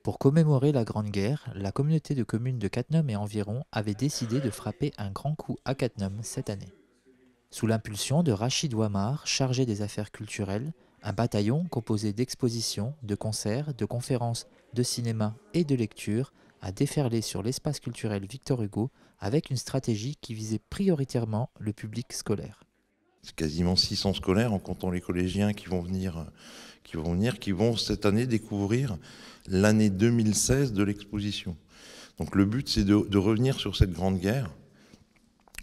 Pour commémorer la Grande Guerre, la communauté de communes de Cattenom et environ avait décidé de frapper un grand coup à Cattenom cette année. Sous l'impulsion de Rachid Ouammar, chargé des affaires culturelles, un bataillon composé d'expositions, de concerts, de conférences, de cinéma et de lectures a déferlé sur l'espace culturel Victor Hugo avec une stratégie qui visait prioritairement le public scolaire. C'est quasiment 600 scolaires en comptant les collégiens qui vont cette année découvrir l'année 2016 de l'exposition. Donc le but, c'est de revenir sur cette grande guerre.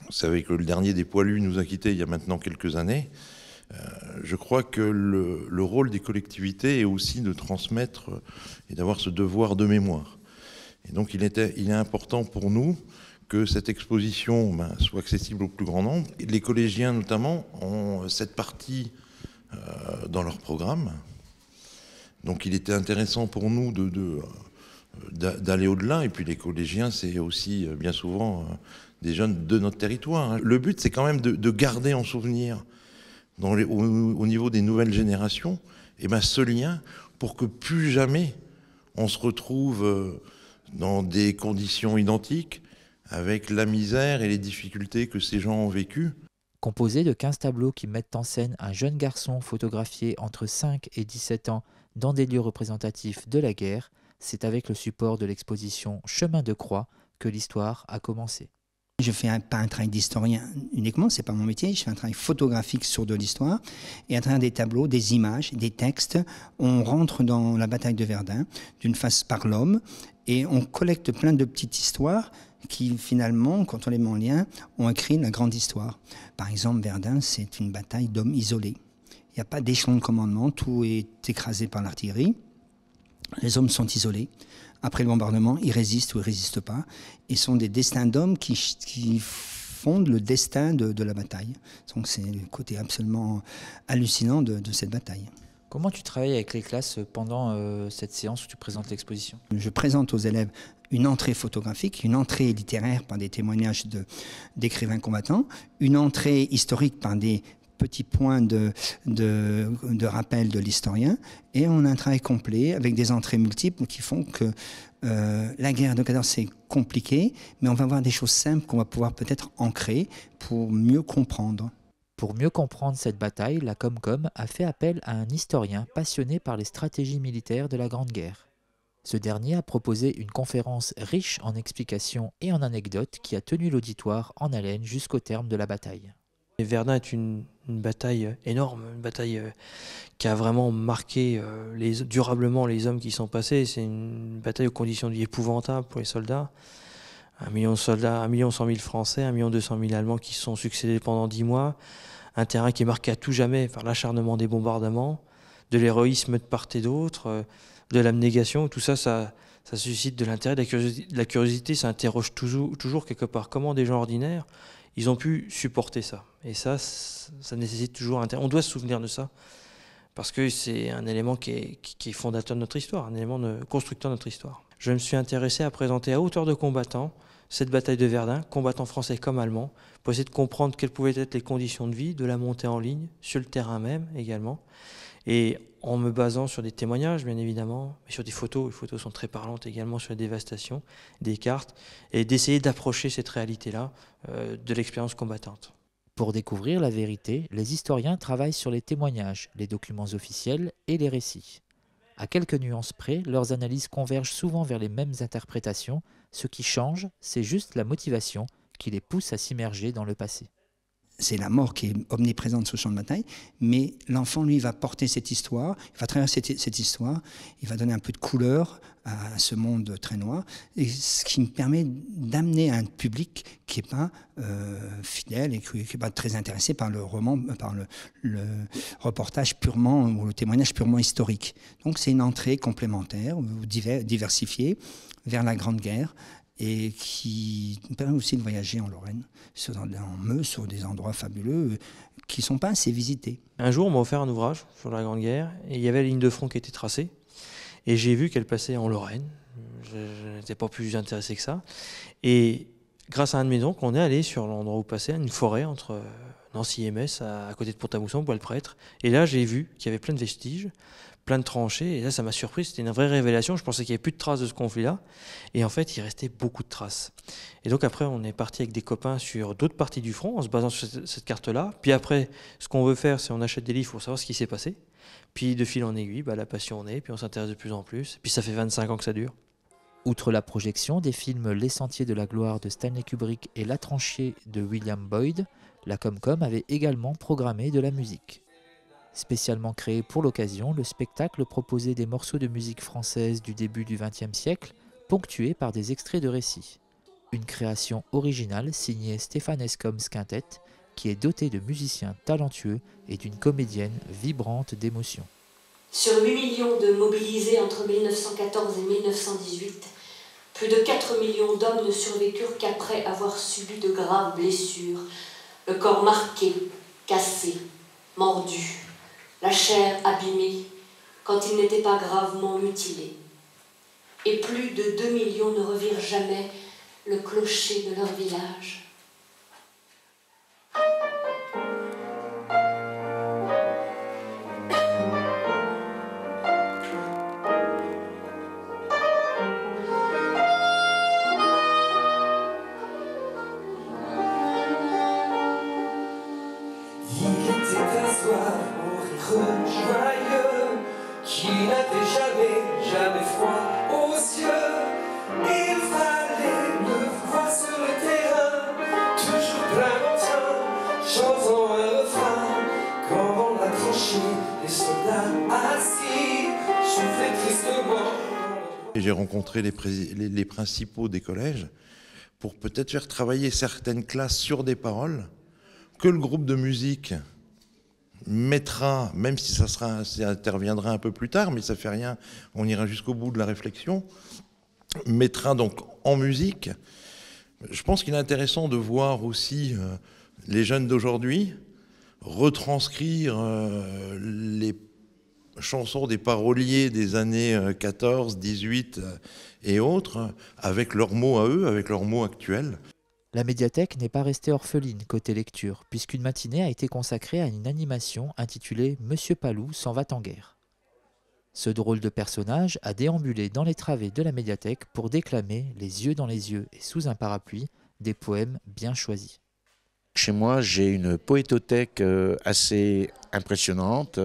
Vous savez que le dernier des poilus nous a quittés il y a maintenant quelques années. Je crois que le rôle des collectivités est aussi de transmettre et d'avoir ce devoir de mémoire. Et donc il est important pour nous que cette exposition soit accessible au plus grand nombre. Et les collégiens notamment ont cette partie dans leur programme. Donc il était intéressant pour nous d'aller au-delà. Et puis les collégiens, c'est aussi bien souvent des jeunes de notre territoire. Le but, c'est quand même de garder en souvenir au niveau des nouvelles générations ce lien pour que plus jamais on se retrouve dans des conditions identiques avec la misère et les difficultés que ces gens ont vécues. Composé de 15 tableaux qui mettent en scène un jeune garçon photographié entre 5 et 17 ans dans des lieux représentatifs de la guerre, c'est avec le support de l'exposition Chemin de Croix que l'histoire a commencé. Je fais pas un travail d'historien uniquement, c'est pas mon métier, je fais un travail photographique sur de l'histoire et à travers des tableaux, des images, des textes, on rentre dans la bataille de Verdun d'une face par l'homme et on collecte plein de petites histoires qui finalement, quand on les met en lien, ont écrit la grande histoire. Par exemple, Verdun, c'est une bataille d'hommes isolés. Il n'y a pas d'échelon de commandement, tout est écrasé par l'artillerie. Les hommes sont isolés. Après le bombardement, ils résistent ou ils ne résistent pas. Et sont des destins d'hommes qui fondent le destin de la bataille. Donc c'est le côté absolument hallucinant de cette bataille. Comment tu travailles avec les classes pendant cette séance où tu présentes l'exposition? Je présente aux élèves une entrée photographique, une entrée littéraire par des témoignages d'écrivains combattants, une entrée historique par des petits points de rappel de l'historien, et on a un travail complet avec des entrées multiples qui font que la guerre de 14 c'est compliqué, mais on va voir des choses simples qu'on va pouvoir peut-être ancrer pour mieux comprendre. Pour mieux comprendre cette bataille, la Comcom a fait appel à un historien passionné par les stratégies militaires de la Grande Guerre. Ce dernier a proposé une conférence riche en explications et en anecdotes qui a tenu l'auditoire en haleine jusqu'au terme de la bataille. Et Verdun est une bataille énorme, une bataille qui a vraiment marqué durablement les hommes qui sont passés. C'est une bataille aux conditions de vie épouvantables pour les soldats. 1 million de soldats, 1 100 000 Français, 1 200 000 Allemands qui se sont succédés pendant 10 mois. Un terrain qui est marqué à tout jamais par l'acharnement des bombardements, de l'héroïsme de part et d'autre, de l'abnégation. Tout ça, ça suscite de l'intérêt, de la curiosité. Ça interroge toujours quelque part comment des gens ordinaires, ils ont pu supporter ça. Et ça nécessite toujours un intérêt. On doit se souvenir de ça, parce que c'est un élément qui est fondateur de notre histoire, un élément constructeur de notre histoire. Je me suis intéressé à présenter à hauteur de combattants cette bataille de Verdun, combattants français comme allemands, pour essayer de comprendre quelles pouvaient être les conditions de vie, de la montée en ligne, sur le terrain même également, et en me basant sur des témoignages bien évidemment, mais sur des photos. Les photos sont très parlantes également sur la dévastation, des cartes, et d'essayer d'approcher cette réalité-là de l'expérience combattante. Pour découvrir la vérité, les historiens travaillent sur les témoignages, les documents officiels et les récits. À quelques nuances près, leurs analyses convergent souvent vers les mêmes interprétations. Ce qui change, c'est juste la motivation qui les pousse à s'immerger dans le passé. C'est la mort qui est omniprésente sur le champ de bataille, mais l'enfant, lui, va porter cette histoire, il va traverser cette histoire, il va donner un peu de couleur à ce monde très noir, et ce qui me permet d'amener un public qui n'est pas fidèle et qui n'est pas très intéressé par le roman, par le reportage purement, ou le témoignage purement historique. Donc c'est une entrée complémentaire, diversifiée, vers la Grande Guerre, et qui nous permet aussi de voyager en Lorraine, en Meuse, sur des endroits fabuleux qui ne sont pas assez visités. Un jour, on m'a offert un ouvrage sur la Grande Guerre, et il y avait la ligne de front qui était tracée, et j'ai vu qu'elle passait en Lorraine. Je n'étais pas plus intéressé que ça. Et grâce à un de mes oncles, on est allé sur l'endroit où passait une forêt entre Nancy et Metz, à côté de Pont-à-Mousson, Bois-le-Prêtre. Et là, j'ai vu qu'il y avait plein de vestiges, plein de tranchées. Et là, ça m'a surpris. C'était une vraie révélation. Je pensais qu'il n'y avait plus de traces de ce conflit-là. Et en fait, il restait beaucoup de traces. Et donc après, on est parti avec des copains sur d'autres parties du front, en se basant sur cette carte-là. Puis après, ce qu'on veut faire, c'est on achète des livres pour savoir ce qui s'est passé. Puis de fil en aiguille, la passion naît, puis on s'intéresse de plus en plus. Puis ça fait 25 ans que ça dure. Outre la projection des films Les Sentiers de la Gloire de Stanley Kubrick et La Tranchée de William Boyd, la Comcom avait également programmé de la musique. Spécialement créé pour l'occasion, le spectacle proposait des morceaux de musique française du début du XXe siècle, ponctués par des extraits de récits. Une création originale signée Stéphane Escombes Quintet, qui est dotée de musiciens talentueux et d'une comédienne vibrante d'émotion. Sur 8 millions de mobilisés entre 1914 et 1918, plus de 4 millions d'hommes ne survécurent qu'après avoir subi de graves blessures, le corps marqué, cassé, mordu, la chair abîmée, quand ils n'étaient pas gravement mutilés. Et plus de 2 millions ne revirent jamais le clocher de leur village. Joyeux, qui n'avait jamais froid aux yeux. Il fallait le voir sur le terrain, toujours plein d'entrain, chantant un refrain. Quand on l'a tranché, les soldats assis soufflaient tristement. Et j'ai rencontré les principaux des collèges pour peut-être faire travailler certaines classes sur des paroles que le groupe de musique mettra, même si ça interviendra un peu plus tard, mais ça fait rien, on ira jusqu'au bout de la réflexion, mettra donc en musique. Je pense qu'il est intéressant de voir aussi les jeunes d'aujourd'hui retranscrire les chansons des paroliers des années 14, 18 et autres, avec leurs mots à eux, avec leurs mots actuels. La médiathèque n'est pas restée orpheline côté lecture, puisqu'une matinée a été consacrée à une animation intitulée « Monsieur Palou s'en va en guerre ». Ce drôle de personnage a déambulé dans les travées de la médiathèque pour déclamer, les yeux dans les yeux et sous un parapluie, des poèmes bien choisis. Chez moi, j'ai une poétothèque assez impressionnante,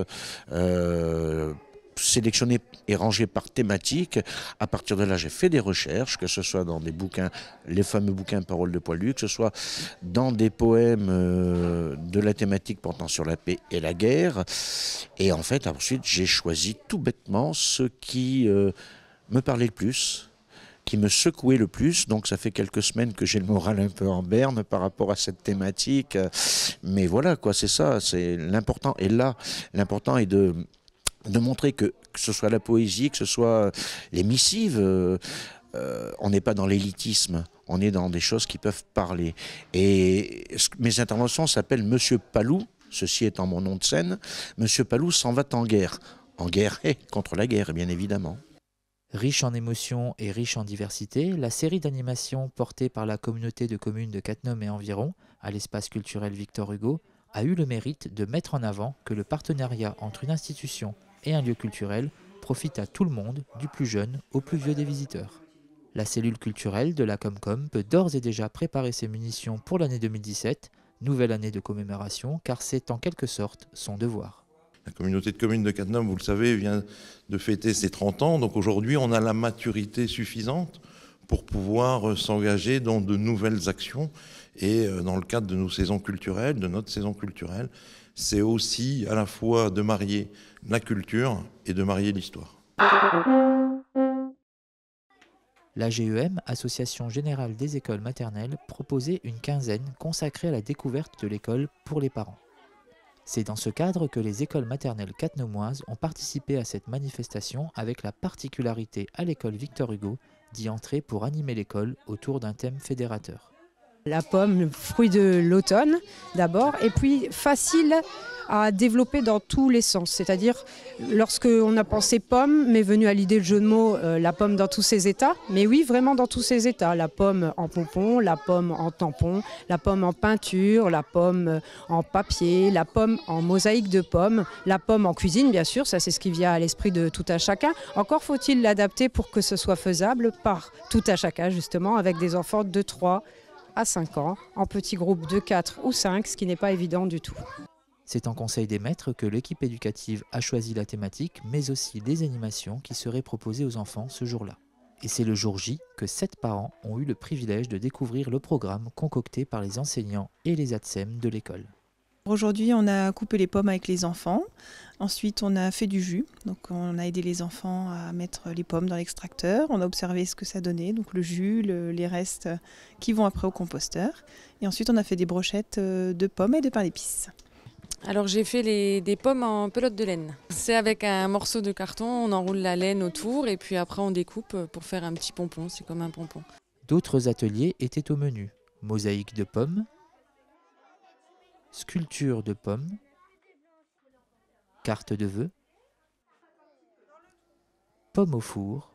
sélectionnée et rangée par thématique. À partir de là, j'ai fait des recherches, que ce soit dans des bouquins, les fameux bouquins Paroles de Poilu, que ce soit dans des poèmes de la thématique portant sur la paix et la guerre. Et en fait, ensuite, j'ai choisi tout bêtement ce qui me parlait le plus, qui me secouait le plus. Donc ça fait quelques semaines que j'ai le moral un peu en berne par rapport à cette thématique. Mais voilà, quoi, c'est ça, c'est l'important. Et là, l'important est de montrer que ce soit la poésie, que ce soit les missives, on n'est pas dans l'élitisme, on est dans des choses qui peuvent parler. Et mes interventions s'appellent Monsieur Palou, ceci étant mon nom de scène, Monsieur Palou s'en va en guerre et contre la guerre, bien évidemment. Riche en émotions et riche en diversité, la série d'animation portée par la communauté de communes de Cattenom et environ, à l'espace culturel Victor Hugo, a eu le mérite de mettre en avant que le partenariat entre une institution et un lieu culturel profite à tout le monde, du plus jeune au plus vieux des visiteurs. La cellule culturelle de la Comcom peut d'ores et déjà préparer ses munitions pour l'année 2017, nouvelle année de commémoration, car c'est en quelque sorte son devoir. La communauté de communes de Cattenom, vous le savez, vient de fêter ses 30 ans, donc aujourd'hui on a la maturité suffisante pour pouvoir s'engager dans de nouvelles actions. Et dans le cadre de nos saisons culturelles, de notre saison culturelle, c'est aussi à la fois de marier la culture et de marier l'histoire. L'AGEM, Association Générale des Écoles Maternelles, proposait une quinzaine consacrée à la découverte de l'école pour les parents. C'est dans ce cadre que les écoles maternelles cattenomoises ont participé à cette manifestation avec la particularité à l'école Victor Hugo d'y entrer pour animer l'école autour d'un thème fédérateur. La pomme, le fruit de l'automne d'abord, et puis facile à développer dans tous les sens. C'est-à-dire, lorsqu'on a pensé pomme, m'est venu à l'idée le jeu de mots, la pomme dans tous ses états. Mais oui, vraiment dans tous ses états. La pomme en pompon, la pomme en tampon, la pomme en peinture, la pomme en papier, la pomme en mosaïque de pommes, la pomme en cuisine, bien sûr. Ça, c'est ce qui vient à l'esprit de tout un chacun. Encore faut-il l'adapter pour que ce soit faisable par tout un chacun, justement, avec des enfants de 3 à 5 ans, en petits groupes de 4 ou 5, ce qui n'est pas évident du tout. C'est en conseil des maîtres que l'équipe éducative a choisi la thématique, mais aussi les animations qui seraient proposées aux enfants ce jour-là. Et c'est le jour J que 7 parents ont eu le privilège de découvrir le programme concocté par les enseignants et les ATSEM de l'école. Aujourd'hui, on a coupé les pommes avec les enfants. Ensuite, on a fait du jus. Donc, on a aidé les enfants à mettre les pommes dans l'extracteur. On a observé ce que ça donnait, donc le jus, les restes qui vont après au composteur. Et ensuite, on a fait des brochettes de pommes et de pain d'épices. Alors j'ai fait des pommes en pelote de laine. C'est avec un morceau de carton, on enroule la laine autour et puis après on découpe pour faire un petit pompon, c'est comme un pompon. D'autres ateliers étaient au menu. Mosaïque de pommes, sculpture de pommes, carte de vœux, pommes au four,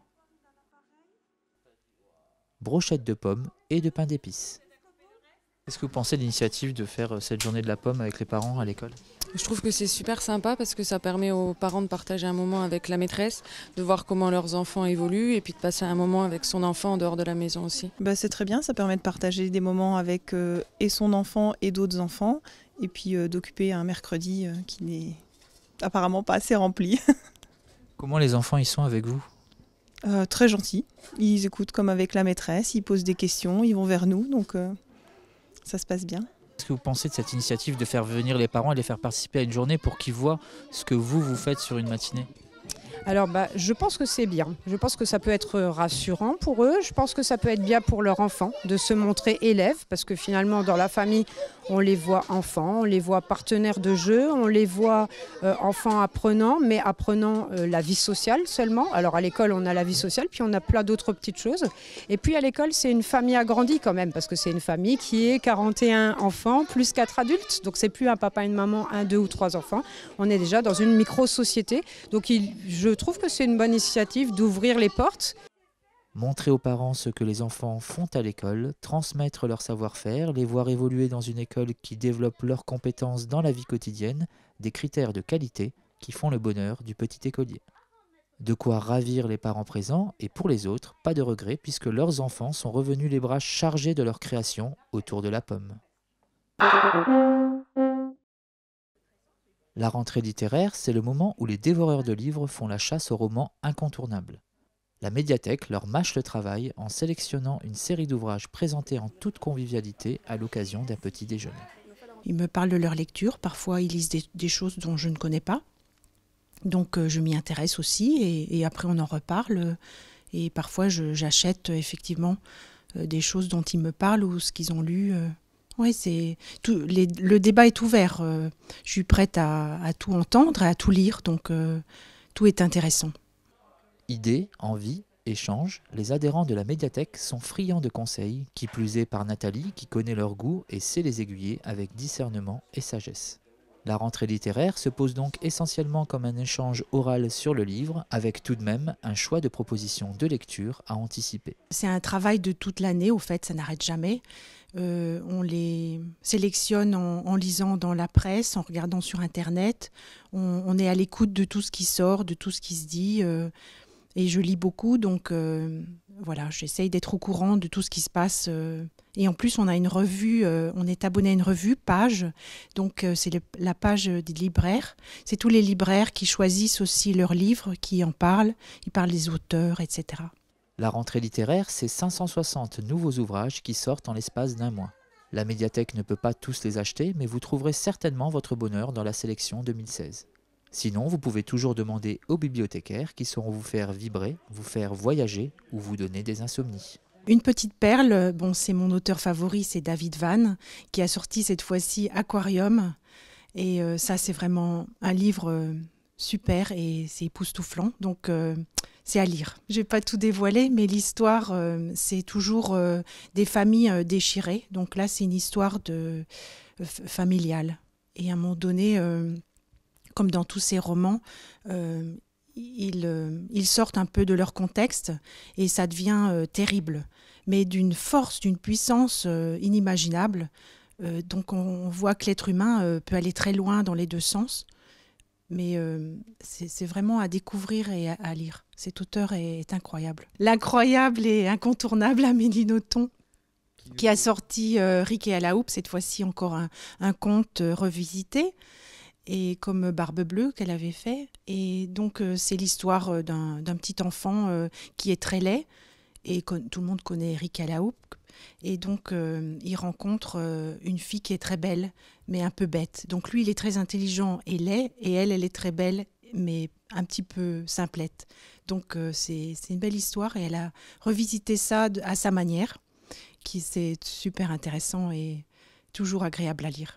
brochettes de pommes et de pain d'épices. Qu'est-ce que vous pensez de l'initiative de faire cette journée de la pomme avec les parents à l'école? Je trouve que c'est super sympa parce que ça permet aux parents de partager un moment avec la maîtresse, de voir comment leurs enfants évoluent et puis de passer un moment avec son enfant en dehors de la maison aussi. C'est très bien, ça permet de partager des moments avec et son enfant et d'autres enfants et puis d'occuper un mercredi qui n'est apparemment pas assez rempli. Comment les enfants y sont avec vous? Très gentils, ils écoutent comme avec la maîtresse, ils posent des questions, ils vont vers nous, donc ça se passe bien. Qu'est-ce que vous pensez de cette initiative de faire venir les parents et les faire participer à une journée pour qu'ils voient ce que vous faites sur une matinée? Alors je pense que c'est bien. Je pense que ça peut être rassurant pour eux. Je pense que ça peut être bien pour leur enfant de se montrer élève parce que finalement dans la famille on les voit enfants, on les voit partenaires de jeu, on les voit enfants apprenants, mais apprenant la vie sociale seulement. Alors à l'école on a la vie sociale, puis on a plein d'autres petites choses. Et puis à l'école c'est une famille agrandie quand même parce que c'est une famille qui est 41 enfants plus 4 adultes. Donc c'est plus un papa, une maman, 1, 2 ou 3 enfants. On est déjà dans une micro-société. Donc je trouve que c'est une bonne initiative d'ouvrir les portes. Montrer aux parents ce que les enfants font à l'école, transmettre leur savoir-faire, les voir évoluer dans une école qui développe leurs compétences dans la vie quotidienne, des critères de qualité qui font le bonheur du petit écolier. De quoi ravir les parents présents et pour les autres, pas de regret puisque leurs enfants sont revenus les bras chargés de leur création autour de la pomme. La rentrée littéraire, c'est le moment où les dévoreurs de livres font la chasse aux romans incontournables. La médiathèque leur mâche le travail en sélectionnant une série d'ouvrages présentés en toute convivialité à l'occasion d'un petit déjeuner. Ils me parlent de leur lecture, parfois ils lisent des choses dont je ne connais pas. Donc je m'y intéresse aussi et après on en reparle. Et parfois j'achète effectivement des choses dont ils me parlent ou ce qu'ils ont lu. Oui, le débat est ouvert. Je suis prête à tout entendre, à tout lire, donc tout est intéressant. Idées, envies, échanges, les adhérents de la médiathèque sont friands de conseils, qui plus est par Nathalie qui connaît leur goût et sait les aiguiller avec discernement et sagesse. La rentrée littéraire se pose donc essentiellement comme un échange oral sur le livre, avec tout de même un choix de propositions de lecture à anticiper. C'est un travail de toute l'année, au fait, ça n'arrête jamais. On les sélectionne en lisant dans la presse, en regardant sur Internet. On est à l'écoute de tout ce qui sort, de tout ce qui se dit. Et je lis beaucoup, donc voilà, j'essaye d'être au courant de tout ce qui se passe. Et en plus, on a une revue, on est abonné à une revue, Page. Donc c'est la page des libraires. C'est tous les libraires qui choisissent aussi leurs livres, qui en parlent. Ils parlent des auteurs, etc. La rentrée littéraire, c'est 560 nouveaux ouvrages qui sortent en l'espace d'un mois. La médiathèque ne peut pas tous les acheter, mais vous trouverez certainement votre bonheur dans la sélection 2016. Sinon, vous pouvez toujours demander aux bibliothécaires qui sauront vous faire vibrer, vous faire voyager ou vous donner des insomnies. Une petite perle, c'est mon auteur favori, c'est David Vann, qui a sorti cette fois-ci Aquarium. Et ça, c'est vraiment un livre super et c'est époustouflant. Donc, c'est à lire. Je ne vais pas tout dévoiler, mais l'histoire, c'est toujours des familles déchirées. Donc là, c'est une histoire familiale. Et à un moment donné, comme dans tous ces romans, ils sortent un peu de leur contexte et ça devient terrible, mais d'une force, d'une puissance inimaginable. Donc on voit que l'être humain peut aller très loin dans les deux sens, mais c'est vraiment à découvrir et à lire. Cet auteur est incroyable. L'incroyable et incontournable Amélie Nothomb, qui a sorti Rick et à la houppe, cette fois-ci encore un conte revisité, et comme Barbe Bleue qu'elle avait fait. Et donc c'est l'histoire d'un petit enfant qui est très laid, et tout le monde connaît Rick à la houppe. Et donc il rencontre une fille qui est très belle, mais un peu bête. Donc lui, il est très intelligent et laid, et elle est très belle, mais un petit peu simplette. Donc c'est une belle histoire, et elle a revisité ça à sa manière, qui c'est super intéressant et toujours agréable à lire.